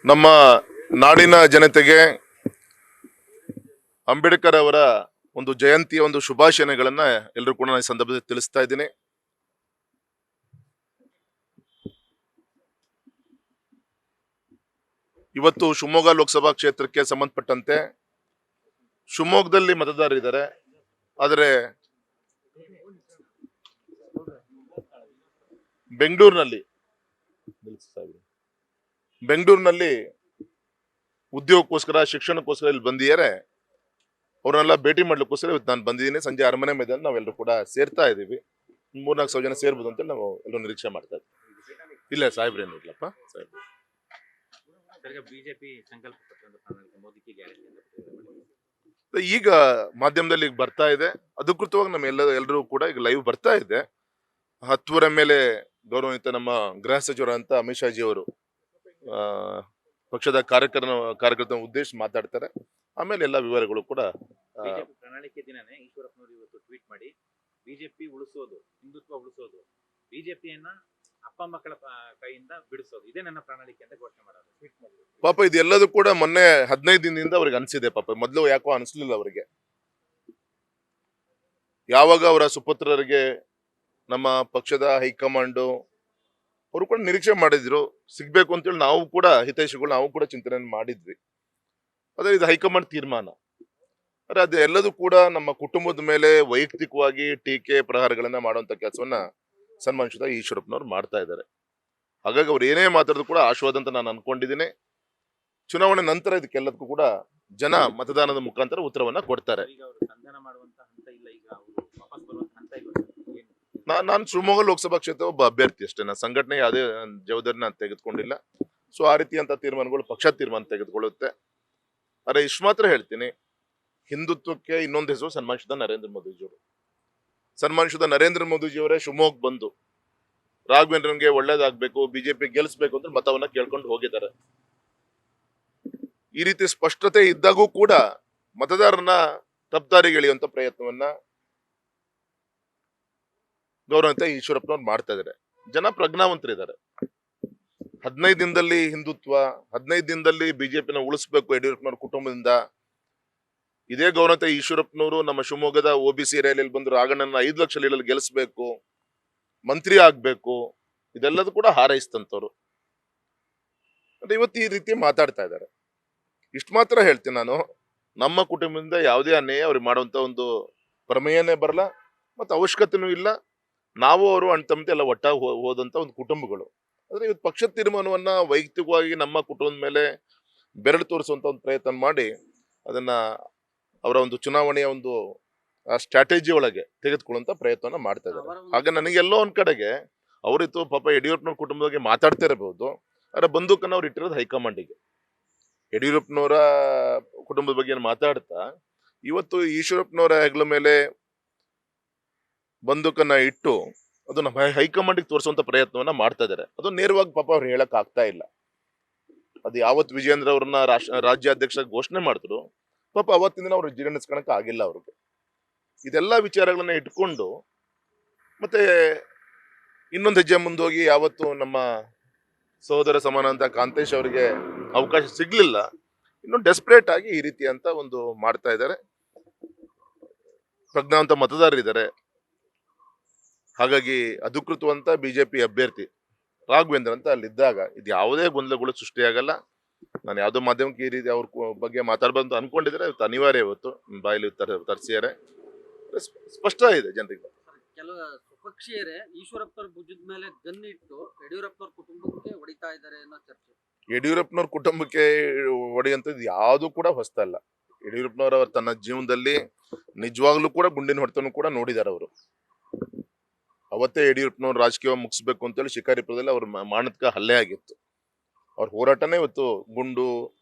ನಮ್ಮ ನಾಡಿನ ಜನತೆಗೆ ಅಂಬೇಡ್ಕರ್ ಅವರ ಒಂದು ಜಯಂತಿಯ ಒಂದು ಶುಭಾಶಯಗಳನ್ನ ಎಲ್ಲರೂ ಕೂಡ ನಾನು ಈ ಸಂದರ್ಭದಲ್ಲಿ ತಿಳಿಸ್ತಾ ಇದ್ದೀನಿ. ಇವತ್ತು ಶಿವಮೊಗ್ಗ ಲೋಕಸಭಾ ಕ್ಷೇತ್ರಕ್ಕೆ ಸಂಬಂಧಪಟ್ಟಂತೆ ಶಿವಮೊಗ್ಗದಲ್ಲಿ ಮತದಾರರಿದ್ದಾರೆ. ಆದರೆ ಬೆಂಗಳೂರಿನಲ್ಲಿ ಉದ್ಯೋಗಕ್ಕೋಸ್ಕರ ಶಿಕ್ಷಣಕ್ಕೋಸ್ಕರ ಇಲ್ಲಿ ಬಂದಿದ್ದಾರೆ. ಅವ್ರನ್ನೆಲ್ಲ ಭೇಟಿ ಮಾಡ್ಲಿಕ್ಕೋಸ್ಕರ ಇವತ್ತು ನಾನು ಬಂದಿದ್ದೀನಿ. ಸಂಜೆ ಅರಮನೆ ಮೈದಾನ ನಾವೆಲ್ಲರೂ ಕೂಡ ಸೇರ್ತಾ ಇದ್ದೀವಿ. 3-4 ಜನ ಸೇರ್ಬೋದು ಅಂತ ನಾವು ಎಲ್ಲರೂ ನಿರೀಕ್ಷೆ ಮಾಡ್ತಾ ಇದ್ದೀವಿ. ಇಲ್ಲ ಸಾಹೇಬ್ರೇನು ಇಲ್ಲಪ್ಪ ಸಾಹೇಬ್ರು. ಈಗ ಮಾಧ್ಯಮದಲ್ಲಿ ಈಗ ಬರ್ತಾ ಇದೆ, ಅಧಿಕೃತವಾಗಿ ನಮ್ಮ ಎಲ್ಲರೂ ಕೂಡ ಈಗ ಲೈವ್ ಬರ್ತಾ ಇದೆ. 10 ಮೇಲೆ ಗೌರವಾನ್ವಿತ ನಮ್ಮ ಗೃಹ ಸಚಿವರಂತ ಅಮಿತ್ ಶಾ ಜಿ ಅವರು ಪಕ್ಷದ ಕಾರ್ಯಕರ್ತರ ಉದ್ದೇಶಿಸಿ ಮಾತಾಡ್ತಾರೆ. ಆಮೇಲೆ ಎಲ್ಲ ವಿವರಗಳು ಕೂಡ ಪ್ರಣಾಳಿಕೆ ದಿನನೇ ಈಶ್ವರಪ್ಪನವರು ಇವತ್ತು ಟ್ವೀಟ್ ಮಾಡಿ ಬಿಜೆಪಿ ಉಳಿಸೋದು, ಹಿಂದುತ್ವ ಉಳಿಸೋದು, ಬಿಜೆಪಿಯನ್ನ ಅಪ್ಪ ಮಕ್ಕಳ ಕೈಯಿಂದ ಬಿಡಿಸೋದು, ಇದೇ ನನ್ನ ಪ್ರಣಾಳಿಕೆ ಅಂತ ಘೋಷಣೆ ಮಾಡೋದು ಟ್ವೀಟ್ ಮಾಡಿ. ಪಾಪ ಇದೆಲ್ಲದೂ ಕೂಡ ಮೊನ್ನೆ 15 ದಿನದಿಂದ ಅವ್ರಿಗೆ ಅನ್ಸಿದೆ. ಪಾಪ ಮೊದಲು ಯಾಕೋ ಅನಿಸ್ಲಿಲ್ಲ ಅವರಿಗೆ. ಯಾವಾಗ ಅವರ ಸುಪುತ್ರರಿಗೆ ನಮ್ಮ ಪಕ್ಷದ ಹೈಕಮಾಂಡು ಅವರು ಕೂಡ ನಿರೀಕ್ಷೆ ಮಾಡಿದ್ರು ಸಿಗ್ಬೇಕು ಅಂತೇಳಿ, ನಾವು ಕೂಡ ಹಿತೈಷಿಗಳು ನಾವು ಕೂಡ ಚಿಂತನೆ ಮಾಡಿದ್ವಿ. ಅದೇ ಇದು ಹೈಕಮಾಂಡ್ ತೀರ್ಮಾನ. ಆದ್ರೆ ಅದು ಎಲ್ಲದೂ ಕೂಡ ನಮ್ಮ ಕುಟುಂಬದ ಮೇಲೆ ವೈಯಕ್ತಿಕವಾಗಿ ಟೀಕೆ ಪ್ರಹಾರಗಳನ್ನ ಮಾಡುವಂತ ಕೆಲಸವನ್ನ ಸನ್ಮಾನಿಸಿದ ಈಶ್ವರಪ್ಪನವ್ರು ಮಾಡ್ತಾ ಇದ್ದಾರೆ. ಹಾಗಾಗಿ ಅವ್ರು ಏನೇ ಮಾತಾಡಿದ್ರು ಕೂಡ ಆಶೀರ್ವಾದ ಅಂತ ನಾನು ಅನ್ಕೊಂಡಿದ್ದೀನಿ. ಚುನಾವಣೆ ನಂತರ ಇದಕ್ಕೆಲ್ಲದಕ್ಕೂ ಕೂಡ ಜನ ಮತದಾನದ ಮುಖಾಂತರ ಉತ್ತರವನ್ನ ಕೊಡ್ತಾರೆ. ನಾನು ಶಿವಮೊಗ್ಗ ಲೋಕಸಭಾ ಕ್ಷೇತ್ರ ಒಬ್ಬ ಅಭ್ಯರ್ಥಿ ಅಷ್ಟೇ. ನಾನು ಸಂಘಟನೆ ಯಾವುದೇ ಜವಾಬ್ದಾರಿ ನಾನು ತೆಗೆದುಕೊಂಡಿಲ್ಲ. ಸೊ ಆ ರೀತಿಯಂತ ತೀರ್ಮಾನಗಳು ಪಕ್ಷ ತೀರ್ಮಾನ ತೆಗೆದುಕೊಳ್ಳುತ್ತೆ. ಆದ್ರೆ ಇಷ್ಟು ಮಾತ್ರ ಹೇಳ್ತೀನಿ, ಹಿಂದುತ್ವಕ್ಕೆ ಇನ್ನೊಂದು ಹೆಸರು ಸನ್ಮಾನಿಸಿದ ನರೇಂದ್ರ ಮೋದಿಜಿಯವರು. ಸನ್ಮಾನಿಸಿದ ನರೇಂದ್ರ ಮೋದಿಜಿಯವರೇ ಶಿವಮೊಗ್ಗ ಬಂದು ರಾಘವೇಂದ್ರನ್ಗೆ ಒಳ್ಳೇದಾಗ್ಬೇಕು, ಬಿಜೆಪಿ ಗೆಲ್ಲಿಸ್ಬೇಕು ಅಂತ ಮತವನ್ನ ಕೇಳ್ಕೊಂಡು ಹೋಗಿದ್ದಾರೆ. ಈ ರೀತಿ ಸ್ಪಷ್ಟತೆ ಇದ್ದಾಗೂ ಕೂಡ ಮತದಾರರನ್ನ ತಪ್ಪದಾರಿಗೆ ಎಳೆಯುವಂತ ಪ್ರಯತ್ನವನ್ನ ಗೌರವಾನ್ವಿತ ಈಶ್ವರಪ್ಪನವ್ರು ಮಾಡ್ತಾ ಇದ್ದಾರೆ. ಜನ ಪ್ರಜ್ಞಾವಂತರಿದ್ದಾರೆ. 15 ದಿನದಲ್ಲಿ ಹಿಂದುತ್ವ, 15 ದಿನದಲ್ಲಿ ಬಿಜೆಪಿನ ಉಳಿಸ್ಬೇಕು ಯಡಿಯೂರಪ್ಪನವ್ರ ಕುಟುಂಬದಿಂದ. ಇದೇ ಗೌರವಾನ್ವಿತ ಈಶ್ವರಪ್ಪನವರು ನಮ್ಮ ಶಿವಮೊಗ್ಗದ OBC ರ್ಯಾಲಿಯಲ್ಲಿ ಬಂದು ರಾಘಣ್ಣನ 5 ಲಕ್ಷ ಲೀಡಲ್ಲಿ ಗೆಲ್ಲಿಸ್ಬೇಕು, ಮಂತ್ರಿ ಆಗ್ಬೇಕು, ಇದೆಲ್ಲದೂ ಕೂಡ ಹಾರೈಸ್ತಂತವ್ರು. ಇವತ್ತು ಈ ರೀತಿ ಮಾತಾಡ್ತಾ ಇದ್ದಾರೆ. ಇಷ್ಟು ಮಾತ್ರ ಹೇಳ್ತೀನಿ ನಾನು, ನಮ್ಮ ಕುಟುಂಬದಿಂದ ಯಾವುದೇ ಅನ್ಯಾಯ ಅವ್ರಿಗೆ ಮಾಡುವಂತ ಒಂದು ಪ್ರಮೇಯನೇ ಬರಲ್ಲ, ಮತ್ತು ಅವಶ್ಯಕತೆನೂ ಇಲ್ಲ. ನಾವು ಅವರು ಅಣ್ತಮ್ಮತೆ ಎಲ್ಲ ಒಟ್ಟಾಗಿ ಹೋದಂತ ಒಂದು ಕುಟುಂಬಗಳು. ಆದ್ರೆ ಇವತ್ತು ಪಕ್ಷದ ತೀರ್ಮಾನವನ್ನ ವೈಯಕ್ತಿಕವಾಗಿ ನಮ್ಮ ಕುಟುಂಬದ ಮೇಲೆ ಬೆರಳು ತೋರಿಸುವಂತ ಒಂದು ಪ್ರಯತ್ನ ಮಾಡಿ ಅದನ್ನ ಅವರ ಒಂದು ಚುನಾವಣೆಯ ಒಂದು ಸ್ಟ್ರಾಟಜಿ ಒಳಗೆ ತೆಗೆದುಕೊಳ್ಳುವಂತ ಪ್ರಯತ್ನವನ್ನ ಮಾಡ್ತಾ ಇದ್ದಾರೆ. ಹಾಗೆ ನನಗೆಲ್ಲೋ ಒಂದ್ ಕಡೆಗೆ ಅವರಿತ್ತು ಪಾಪ ಯಡಿಯೂರಪ್ಪನವ್ರ ಕುಟುಂಬದ ಬಗ್ಗೆ ಮಾತಾಡ್ತಾ ಇರಬಹುದು, ಆದ್ರೆ ಬಂದೂಕನ್ನ ಅವ್ರು ಇಟ್ಟಿರೋದು ಹೈಕಮಾಂಡಿಗೆ. ಯಡಿಯೂರಪ್ಪನವರ ಕುಟುಂಬದ ಬಗ್ಗೆ ಮಾತಾಡ್ತಾ ಇವತ್ತು ಈಶ್ವರಪ್ಪನವರ ಹೆಗಲ ಮೇಲೆ ಬಂದೂಕನ್ನ ಇಟ್ಟು ಅದು ನಮ್ಮ ಹೈಕಮಾಂಡಿಗೆ ತೋರಿಸುವಂತ ಪ್ರಯತ್ನವನ್ನ ಮಾಡ್ತಾ ಇದ್ದಾರೆ. ಅದು ನೇರವಾಗಿ ಪಾಪ ಅವ್ರು ಹೇಳಕ್ ಆಗ್ತಾ ಇಲ್ಲ. ಅದು ಯಾವತ್ ವಿಜೇಂದ್ರ ಅವ್ರನ್ನ ರಾಜ್ಯಾಧ್ಯಕ್ಷ ಘೋಷಣೆ ಮಾಡಿದ್ರು, ಪಾಪ ಅವತ್ತಿನ ದಿನ ಅವ್ರು ಜೀರ್ಣಿಸ್ಕೊಳಕ್ ಆಗಿಲ್ಲ ಅವ್ರಿಗೆ. ಇದೆಲ್ಲ ವಿಚಾರಗಳನ್ನ ಇಟ್ಕೊಂಡು ಮತ್ತೆ ಇನ್ನೊಂದು ಹೆಜ್ಜೆ ಮುಂದೋಗಿ ಯಾವತ್ತು ನಮ್ಮ ಸಹೋದರ ಸಮಾನ ಅಂತ ಕಾಂತೇಶ್ ಅವರಿಗೆ ಅವಕಾಶ ಸಿಗ್ಲಿಲ್ಲ, ಇನ್ನು ಡೆಸ್ಪರೇಟ್ ಆಗಿ ಈ ರೀತಿ ಅಂತ ಒಂದು ಮಾಡ್ತಾ ಇದ್ದಾರೆ. ಪ್ರಜ್ಞಾವಂತ ಮತದಾರರಿದ್ದಾರೆ. ಹಾಗಾಗಿ ಅಧಿಕೃತವಂತ ಬಿಜೆಪಿ ಅಭ್ಯರ್ಥಿ ರಾಘವೇಂದ್ರ ಅಂತ ಅಲ್ಲಿದ್ದಾಗ ಇದು ಯಾವುದೇ ಗೊಂದಲಗಳು ಸೃಷ್ಟಿಯಾಗಲ್ಲ. ನಾನು ಯಾವುದೋ ಮಾಧ್ಯಮಕ್ಕೆ ಈ ರೀತಿ ಅವ್ರ ಬಗ್ಗೆ ಮಾತಾಡ್ಬಂದು ಅನ್ಕೊಂಡಿದ್ರೆ ಇವತ್ತು ಅನಿವಾರ್ಯ, ಇವತ್ತು ಬಾಯಲ್ಲಿ ತರಿಸಿದ್ದಾರೆ. ಸ್ಪಷ್ಟ ಇದೆ ಜನರಿಗೆ. ಕೆಲವು ಸ್ವಪಕ್ಷೀಯರೇ ಈಶ್ವರಪ್ಪನವ್ರ ಭುಜದ ಮೇಲೆ ಗನ್ನಿಟ್ಟು ಯಡಿಯೂರಪ್ಪನವ್ರ ಕುಟುಂಬಕ್ಕೆ ಹೊಡಿತಾ ಇದ್ದಾರೆ ಅನ್ನೋ ಚರ್ಚೆ. ಯಡಿಯೂರಪ್ಪನವ್ರ ಕುಟುಂಬಕ್ಕೆ ಹೊಡೆಯುವಂಥದ್ದು ಯಾವುದು ಕೂಡ ಹೊಸ್ತಲ್ಲ. ಯಡಿಯೂರಪ್ಪನವರ ತನ್ನ ಜೀವನದಲ್ಲಿ ನಿಜವಾಗ್ಲೂ ಕೂಡ ಗುಂಡಿನ ಹೊಡೆತನೂ ಕೂಡ ನೋಡಿದ್ದಾರೆ ಅವರು. ಅವತ್ತೇ ಯಡಿಯೂರಪ್ಪನವ್ರು ರಾಜಕೀಯ ಮುಗಿಸ್ಬೇಕು ಅಂತೇಳಿ ಶಿಕಾರಿಪುರದಲ್ಲಿ ಅವ್ರ ಮಾನಸಿಕ ಹಲ್ಲೆ ಆಗಿತ್ತು. ಅವ್ರ ಹೋರಾಟನೇ ಇವತ್ತು ಗುಂಡು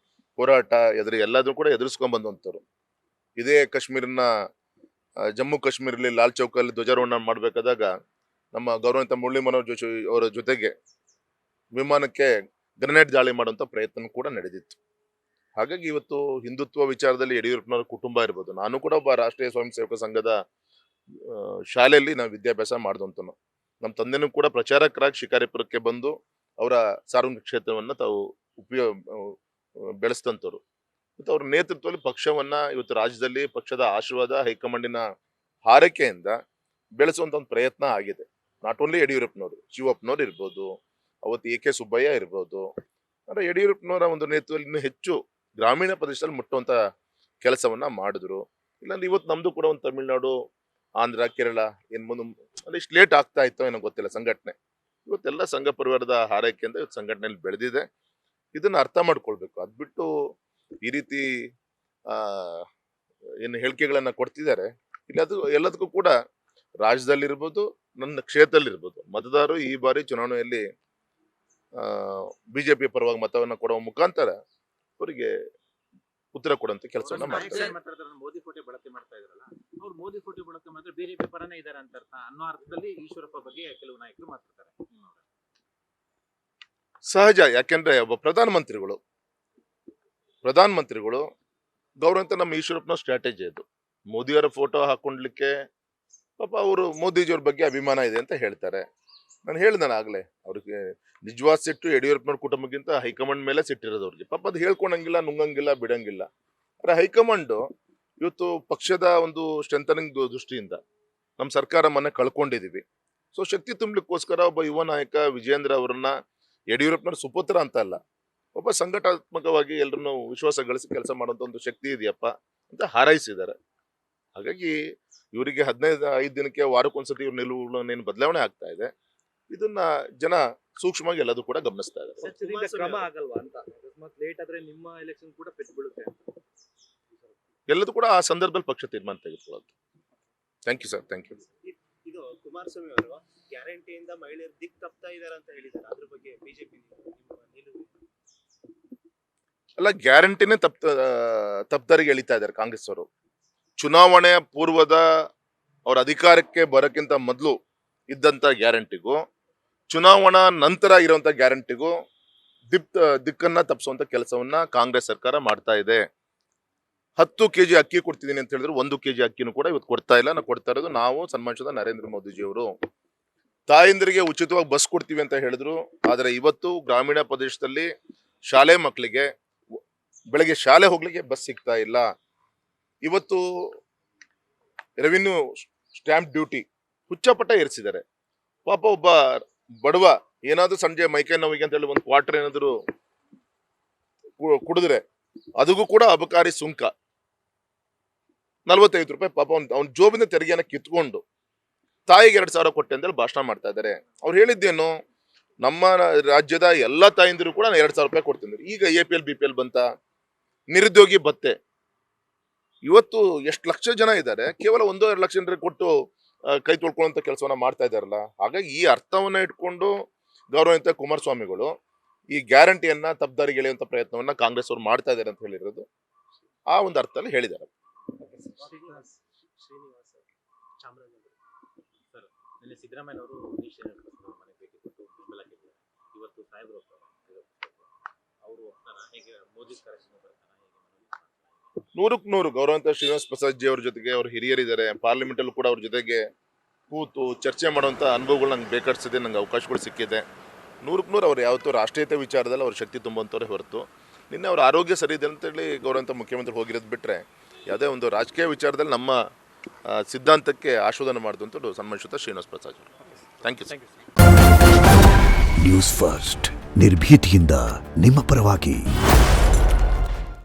ಹೋರಾಟ ಎಲ್ಲಾದ್ರೂ ಕೂಡ ಎದುರಿಸ್ಕೊಂಡ್ ಬಂದಂತವ್ರು. ಇದೇ ಕಾಶ್ಮೀರಿನ ಜಮ್ಮು ಕಾಶ್ಮೀರಲ್ಲಿ ಲಾಲ್ ಚೌಕಲ್ಲಿ ಧ್ವಜಾರೋಹಣ ಮಾಡ್ಬೇಕಾದಾಗ ನಮ್ಮ ಗೌರವಾನ್ವಿತ ಮುರಳಿ ಮನೋಹರ್ ಜೋಶಿ ಅವರ ಜೊತೆಗೆ ವಿಮಾನಕ್ಕೆ ಗ್ರೆನೇಡ್ ದಾಳಿ ಮಾಡುವಂತ ಪ್ರಯತ್ನ ಕೂಡ ನಡೆದಿತ್ತು. ಹಾಗಾಗಿ ಇವತ್ತು ಹಿಂದುತ್ವ ವಿಚಾರದಲ್ಲಿ ಯಡಿಯೂರಪ್ಪನವರ ಕುಟುಂಬ ಇರ್ಬೋದು, ನಾನು ಕೂಡ ಒಬ್ಬ ರಾಷ್ಟ್ರೀಯ ಸ್ವಯಂ ಸೇವಕ ಸಂಘದ ಶಾಲೆಯಲ್ಲಿ ನಾವು ವಿದ್ಯಾಭ್ಯಾಸ ಮಾಡಿದಂತನು. ನಮ್ಮ ತಂದೆನೂ ಕೂಡ ಪ್ರಚಾರಕರಾಗಿ ಶಿಕಾರಿಪುರಕ್ಕೆ ಬಂದು ಅವರ ಸಾರ್ವಜನಿಕ ಕ್ಷೇತ್ರವನ್ನ ತಾವು ಬೆಳೆಸಿದಂಥವ್ರು. ಮತ್ತು ಅವ್ರ ನೇತೃತ್ವದಲ್ಲಿ ಪಕ್ಷವನ್ನ ಇವತ್ತು ರಾಜ್ಯದಲ್ಲಿ ಪಕ್ಷದ ಆಶೀರ್ವಾದ ಹೈಕಮಾಂಡಿನ ಹಾರೈಕೆಯಿಂದ ಬೆಳೆಸುವಂತ ಒಂದು ಪ್ರಯತ್ನ ಆಗಿದೆ. ನಾಟ್ ಓನ್ಲಿ ಯಡಿಯೂರಪ್ಪನವರು, ಶಿವಪ್ಪನವ್ರು ಇರ್ಬೋದು, ಅವತ್ತು AK ಸುಬ್ಬಯ್ಯ ಇರ್ಬೋದು. ಅಂದ್ರೆ ಯಡಿಯೂರಪ್ಪನವರ ಒಂದು ನೇತೃತ್ವದಲ್ಲಿ ಇನ್ನೂ ಹೆಚ್ಚು ಗ್ರಾಮೀಣ ಪ್ರದೇಶದಲ್ಲಿ ಮುಟ್ಟುವಂತ ಕೆಲಸವನ್ನ ಮಾಡಿದ್ರು. ಇಲ್ಲಾಂದ್ರೆ ಇವತ್ತು ನಮ್ದು ಕೂಡ ಒಂದು ತಮಿಳ್ನಾಡು, ಆಂಧ್ರ, ಕೇರಳ ಏನ್ ಮುಂದೆ ಅಂದ್ರೆ ಇಷ್ಟು ಲೇಟ್ ಆಗ್ತಾ ಇತ್ತೋ ಏನೋ ಗೊತ್ತಿಲ್ಲ ಸಂಘಟನೆ. ಇವತ್ತೆಲ್ಲ ಸಂಘ ಪರಿವಾರದ ಹಾರೈಕೆಯಿಂದ ಇವತ್ತು ಸಂಘಟನೆಯಲ್ಲಿ ಬೆಳೆದಿದೆ. ಇದನ್ನ ಅರ್ಥ ಮಾಡ್ಕೊಳ್ಬೇಕು. ಅದ್ಬಿಟ್ಟು ಈ ರೀತಿ ಏನು ಹೇಳಿಕೆಗಳನ್ನ ಕೊಡ್ತಿದ್ದಾರೆ. ಎಲ್ಲದಕ್ಕೂ ಕೂಡ ರಾಜ್ಯದಲ್ಲಿರ್ಬೋದು, ನನ್ನ ಕ್ಷೇತ್ರದಲ್ಲಿರ್ಬೋದು, ಮತದಾರರು ಈ ಬಾರಿ ಚುನಾವಣೆಯಲ್ಲಿ ಬಿಜೆಪಿ ಪರವಾಗಿ ಮತವನ್ನ ಕೊಡುವ ಮುಖಾಂತರ ಅವರಿಗೆ ಉತ್ತರ ಕೊಡುವಂತ ಕೆಲಸವನ್ನ ಮಾಡ್ತಾರೆ. ಮೋದಿ ಕೋಟೆ ಬಳಕೆ ಮಾಡ್ತಾ ಇದ್ರಲ್ಲ, ಅವ್ರು ಮೋದಿ ಕೋಟೆ ಬಳಕೆ ಮಾಡಿದ್ರೆ ಬಿಜೆಪಿ ಪರನೇ ಇದ್ದಾರೆ ಅಂತ ಅರ್ಥ ಅನ್ನೋ ಅರ್ಥದಲ್ಲಿ ಈಶ್ವರಪ್ಪ ಬಗ್ಗೆ ಕೆಲವು ನಾಯಕರು ಮಾತಾಡ್ತಾರೆ. ಸಹಜ. ಯಾಕೆಂದ್ರೆ ಒಬ್ಬ ಪ್ರಧಾನಮಂತ್ರಿಗಳು ಗೌರವಂತ ನಮ್ಮ ಈಶ್ವರಪ್ಪನ ಸ್ಟ್ರಾಟಜಿ ಅದು. ಮೋದಿಯವರ ಫೋಟೋ ಹಾಕೊಂಡ್ಲಿಕ್ಕೆ ಪಾಪ ಅವರು ಮೋದಿಜಿಯವ್ರ ಬಗ್ಗೆ ಅಭಿಮಾನ ಇದೆ ಅಂತ ಹೇಳ್ತಾರೆ. ನಾನು ಹೇಳ್ದೆ ಆಗ್ಲೇ, ಅವ್ರಿಗೆ ನಿಜವಾದ ಸಿಟ್ಟು ಯಡಿಯೂರಪ್ಪನವ್ರ ಕುಟುಂಬಕ್ಕಿಂತ ಹೈಕಮಾಂಡ್ ಮೇಲೆ ಸಿಟ್ಟಿರೋದು ಅವ್ರಿಗೆ. ಪಾಪ ಅದು ಹೇಳ್ಕೊಳಂಗಿಲ್ಲ, ನುಂಗಂಗಿಲ್ಲ, ಬಿಡಂಗಿಲ್ಲ. ಆದ್ರೆ ಹೈಕಮಾಂಡ್ ಇವತ್ತು ಪಕ್ಷದ ಒಂದು ಸ್ಟ್ರೆಂಥನಿಂಗ್ ದೃಷ್ಟಿಯಿಂದ ನಮ್ಮ ಸರ್ಕಾರ ಮೊನ್ನೆ ಕಳ್ಕೊಂಡಿದೀವಿ. ಸೊ ಶಕ್ತಿ ತುಂಬಲಿಕ್ಕೋಸ್ಕರ ಒಬ್ಬ ಯುವ ನಾಯಕ ವಿಜಯೇಂದ್ರ ಅವರನ್ನ ಯಡಿಯೂರಪ್ಪನವ್ರ ಸುಪುತ್ರ ಅಂತ ಅಲ್ಲ, ಒಬ್ಬ ಸಂಘಟನಾತ್ಮಕವಾಗಿ ಎಲ್ಲರನ್ನು ವಿಶ್ವಾಸ ಗಳಿಸಿ ಕೆಲಸ ಮಾಡುವಂತ ಒಂದು ಶಕ್ತಿ ಇದೆಯಪ್ಪ ಅಂತ ಹಾರೈಸಿದ್ದಾರೆ. ಹಾಗಾಗಿ ಇವರಿಗೆ 15 ದಿನಕ್ಕೆ ವಾರಕ್ಕೊಂದ್ಸತಿ ಇವ್ರ ನಿಲುವುಗಳನ್ನೇನು ಬದಲಾವಣೆ ಆಗ್ತಾ ಇದೆ, ಇದನ್ನ ಜನ ಸೂಕ್ಷ್ಮವಾಗಿ ಎಲ್ಲದೂ ಕೂಡ ಗಮನಿಸ್ತಾ ಇದ್ದಾರೆ. ಕ್ರಮ ಆಗಲ್ವಾ ಅಂತ, ಲೇಟ್ ಆದ್ರೆ ನಿಮ್ಮ ಎಲೆಕ್ಷನ್ ಕೂಡ ಪೆಟ್ಟು ಬೀಳುತ್ತೆ. ಎಲ್ಲದೂ ಕೂಡ ಆ ಸಂದರ್ಭದಲ್ಲಿ ಪಕ್ಷ ತೀರ್ಮಾನ ತೆಗೆದುಕೊಳ್ಳೋದು. Thank you sir, thank you. ಇದು ಕುಮಾರಸ್ವಾಮಿ ಅವರು ಗ್ಯಾರಂಟಿಯಿಂದ ಮಹಿಳೆಯರು ದಿಕ್ ತಪ್ತಾ ಇದ್ದಾರೆ ಅಂತ ಹೇಳಿದ್ದಾರೆ. ಅದ್ರ ಬಗ್ಗೆ ಬಿಜೆಪಿ ನಿಲುವು ಅಲ್ಲ, ಗ್ಯಾರಂಟಿನೇ ತಪ್ತರಿಗೆ ಎಳಿತಾ ಇದ್ದಾರೆ ಕಾಂಗ್ರೆಸ್ ಅವರು. ಚುನಾವಣೆಯ ಪೂರ್ವದ ಅವ್ರ ಅಧಿಕಾರಕ್ಕೆ ಬರೋಕ್ಕಿಂತ ಮೊದಲು ಇದ್ದಂತ ಗ್ಯಾರಂಟಿಗೂ ಚುನಾವಣಾ ನಂತರ ಇರುವಂತ ಗ್ಯಾರಂಟಿಗೂ ದಿಕ್ಕನ್ನ ತಪ್ಪಿಸುವಂತ ಕೆಲಸವನ್ನ ಕಾಂಗ್ರೆಸ್ ಸರ್ಕಾರ ಮಾಡ್ತಾ ಇದೆ. 10 kg ಅಕ್ಕಿ ಕೊಡ್ತಿದ್ದೀನಿ ಅಂತ ಹೇಳಿದ್ರು 1 kg ಅಕ್ಕಿನೂ ಕೂಡ ಇವತ್ತು ಕೊಡ್ತಾ ಇಲ್ಲ. ನಾವು ಕೊಡ್ತಾ ಇರೋದು ನಾವು ಸನ್ಮಾನಿಸಿದ ನರೇಂದ್ರ ಮೋದಿಜಿಯವರು. ತಾಯಂದಿರಿಗೆ ಉಚಿತವಾಗಿ ಬಸ್ ಕೊಡ್ತೀವಿ ಅಂತ ಹೇಳಿದ್ರು. ಆದ್ರೆ ಇವತ್ತು ಗ್ರಾಮೀಣ ಪ್ರದೇಶದಲ್ಲಿ ಶಾಲೆ ಮಕ್ಕಳಿಗೆ ಬೆಳಗ್ಗೆ ಶಾಲೆ ಹೋಗ್ಲಿಕ್ಕೆ ಬಸ್ ಸಿಗ್ತಾ ಇಲ್ಲ. ಇವತ್ತು ರೆವಿನ್ಯೂ ಸ್ಟ್ಯಾಂಪ್ ಡ್ಯೂಟಿ ಹುಚ್ಚಪಟ್ಟ ಏರಿಸಿದ್ದಾರೆ. ಪಾಪ ಒಬ್ಬ ಬಡವ ಏನಾದ್ರು ಸಂಜೆ ಮೈಕೈ ನೋವಿಗೆ ಅಂತ ಹೇಳಿ 1 ಕ್ವಾರ್ಟರ್ ಏನಾದ್ರು ಕುಡಿದ್ರೆ ಅದಕ್ಕೂ ಕೂಡ ಅಬಕಾರಿ ಸುಂಕ 45 ರೂಪಾಯಿ. ಪಾಪ ಅವ್ನ ಜೋಬಿನ ತೆರಿಗೆಯನ್ನ ಕಿತ್ಕೊಂಡು ತಾಯಿಗೆ 2,000 ಕೊಟ್ಟೆ ಅಂತೇಳಿ ಭಾಷಣ ಮಾಡ್ತಾ ಇದ್ದಾರೆ. ಅವ್ರು ಹೇಳಿದ್ದೇನು, ನಮ್ಮ ರಾಜ್ಯದ ಎಲ್ಲಾ ತಾಯಿಂದಿರು ಕೂಡ 2,000 ರೂಪಾಯಿ ಕೊಡ್ತಿದ್ರು. ಈಗ APL BPL ಬಂತ, ನಿರುದ್ಯೋಗಿ ಭತ್ತೆ. ಇವತ್ತು ಎಷ್ಟು ಲಕ್ಷ ಜನ ಇದ್ದಾರೆ, ಕೇವಲ 1-2 ಲಕ್ಷ ಜನರಿಗೆ ಕೊಟ್ಟು ಕೈ ತೊಳ್ಕೊಳ್ಳುವಂತ ಕೆಲಸವನ್ನ ಮಾಡ್ತಾ ಇದಾರಲ್ಲ. ಹಾಗಾಗಿ ಈ ಅರ್ಥವನ್ನ ಇಟ್ಕೊಂಡು ಗೌರವಾನ್ವಿತ ಕುಮಾರಸ್ವಾಮಿಗಳು ಈ ಗ್ಯಾರಂಟಿಯನ್ನ ತಪ್ಪದಾರಿಗೆ ಎಳೆಯುವಂತ ಪ್ರಯತ್ನವನ್ನ ಕಾಂಗ್ರೆಸ್ ಅವರು ಮಾಡ್ತಾ ಇದ್ದಾರೆ ಅಂತ ಹೇಳಿರೋದು ಆ ಒಂದು ಅರ್ಥದಲ್ಲಿ ಹೇಳಿದ್ದಾರೆ. ಸರ್, ನಿನ್ನೆ ಸಿದ್ದರಾಮಯ್ಯ ಅವರು ಮನೆಗೆ ಭೇಟಿ ಕೊಟ್ಟು ಬೆಂಬಲ ಕೇಳಿದ್ದಾರೆ. ಇವತ್ತು ಸಾಹೇಬರು ಅವರು ಹೇಗೆ ಮೋದಿ ಕರೆಕ್ಷನ್ ಬರ್ತಾನೆ, 100ಕ್ಕೆ 100 ಗೌರವಂತ ಶ್ರೀನಿವಾಸ್ ಪ್ರಸಾದ್ ಜಿ ಅವ್ರ ಜೊತೆಗೆ ಅವ್ರ ಹಿರಿಯರಿದ್ದಾರೆ. ಪಾರ್ಲಿಮೆಂಟ್ ಅಲ್ಲೂ ಕೂಡ ಅವ್ರ ಜೊತೆಗೆ ಕೂತು ಚರ್ಚೆ ಮಾಡುವಂತ ಅನುಭವಗಳು ನಂಗೆ ಬೇಕಾಡ್ಸಿದೆ, ನಂಗೆ ಅವಕಾಶಗಳು ಸಿಕ್ಕಿದೆ. 100ಕ್ಕೆ 100 ಅವ್ರು ಯಾವತ್ತೂ ರಾಷ್ಟ್ರೀಯತೆ ವಿಚಾರದಲ್ಲಿ ಅವ್ರ ಶಕ್ತಿ ತುಂಬುವಂಥವ್ರೆ ಹೊರತು ನಿನ್ನೆ ಅವ್ರ ಆರೋಗ್ಯ ಸರಿ ಇದೆ ಅಂತೇಳಿ ಗೌರವಂತ ಮುಖ್ಯಮಂತ್ರಿ ಹೋಗಿರೋದು ಬಿಟ್ರೆ ಯಾವುದೇ ಒಂದು ರಾಜಕೀಯ ವಿಚಾರದಲ್ಲಿ ನಮ್ಮ ಸಿದ್ಧಾಂತಕ್ಕೆ ಆಶೋಧನೆ ಮಾಡಿದಂಥದ್ದು ಸನ್ಮಾನಿತ ಶ್ರೀನಿವಾಸ್ ಪ್ರಸಾದ್ ಅವರು. Thank you. ನ್ಯೂಸ್ ಫಸ್ಟ್ ನಿರ್ಭೀತಿಯಿಂದ ನಿಮ್ಮ ಪರವಾಗಿ.